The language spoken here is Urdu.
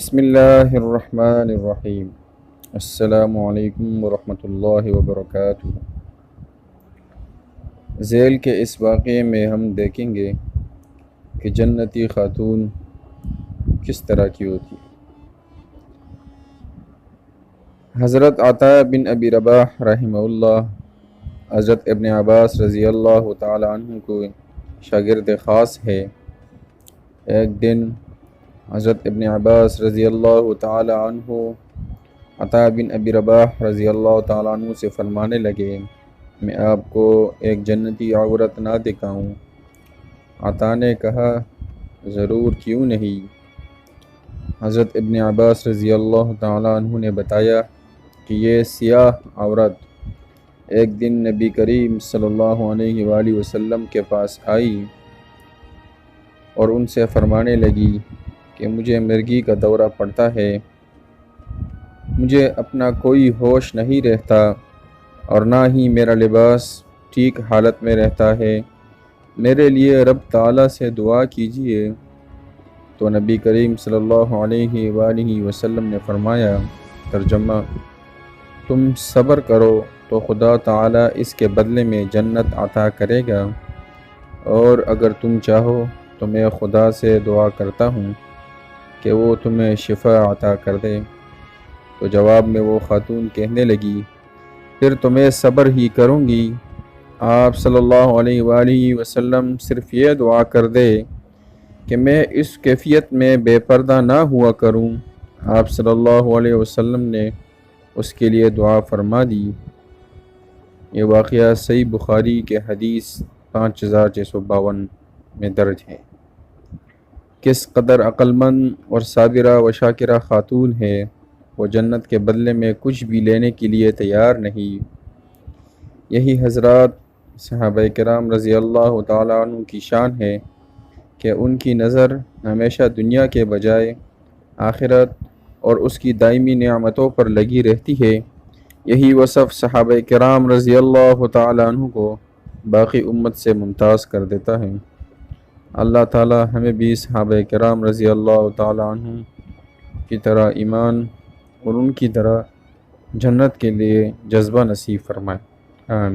بسم اللہ الرحمن الرحیم۔ السلام علیکم ورحمۃ اللہ وبرکاتہ۔ ذیل کے اس واقعے میں ہم دیکھیں گے کہ جنتی خاتون کس طرح کی ہوتی ہے۔ حضرت عطاء بن ابی رباح رحمہ اللہ حضرت ابن عباس رضی اللہ تعالی عنہ کو شاگرد خاص ہے۔ ایک دن حضرت ابن عباس رضی اللہ تعالی عنہ عطاء بن ابی رباح رضی اللہ تعالی عنہ سے فرمانے لگے، میں آپ کو ایک جنتی عورت نہ دکھاؤں؟ عطاء نے کہا، ضرور، کیوں نہیں؟ حضرت ابن عباس رضی اللہ تعالی عنہ نے بتایا کہ یہ سیاہ عورت ایک دن نبی کریم صلی اللہ علیہ وآلہ وسلم کے پاس آئی اور ان سے فرمانے لگی کہ مجھے مرگی کا دورہ پڑتا ہے، مجھے اپنا کوئی ہوش نہیں رہتا اور نہ ہی میرا لباس ٹھیک حالت میں رہتا ہے، میرے لیے رب تعالیٰ سے دعا کیجیے۔ تو نبی کریم صلی اللہ علیہ وآلہ وسلم نے فرمایا، ترجمہ، تم صبر کرو تو خدا تعالیٰ اس کے بدلے میں جنت عطا کرے گا، اور اگر تم چاہو تو میں خدا سے دعا کرتا ہوں کہ وہ تمہیں شفا عطا کر دے۔ تو جواب میں وہ خاتون کہنے لگی، پھر تو میں صبر ہی کروں گی، آپ صلی اللہ علیہ وآلہ وسلم صرف یہ دعا کر دے کہ میں اس کیفیت میں بے پردہ نہ ہوا کروں۔ آپ صلی اللہ علیہ وسلم نے اس کے لیے دعا فرما دی۔ یہ واقعہ صحیح بخاری کے حدیث 5652 میں درج ہے۔ کس قدر عقل مند اور صابرہ و شاکرہ خاتون ہے، وہ جنت کے بدلے میں کچھ بھی لینے کے لیے تیار نہیں۔ یہی حضرات صحابہ کرام رضی اللہ تعالیٰ عنہ کی شان ہے کہ ان کی نظر ہمیشہ دنیا کے بجائے آخرت اور اس کی دائمی نعمتوں پر لگی رہتی ہے۔ یہی وصف صحابہ کرام رضی اللہ تعالیٰ عنہ کو باقی امت سے ممتاز کر دیتا ہے۔ اللہ تعالیٰ ہمیں بھی صحابہ کرام رضی اللہ تعالیٰ عنہ کی طرح ایمان اور ان کی طرح جنت کے لیے جذبہ نصیب فرمائے۔ آمین۔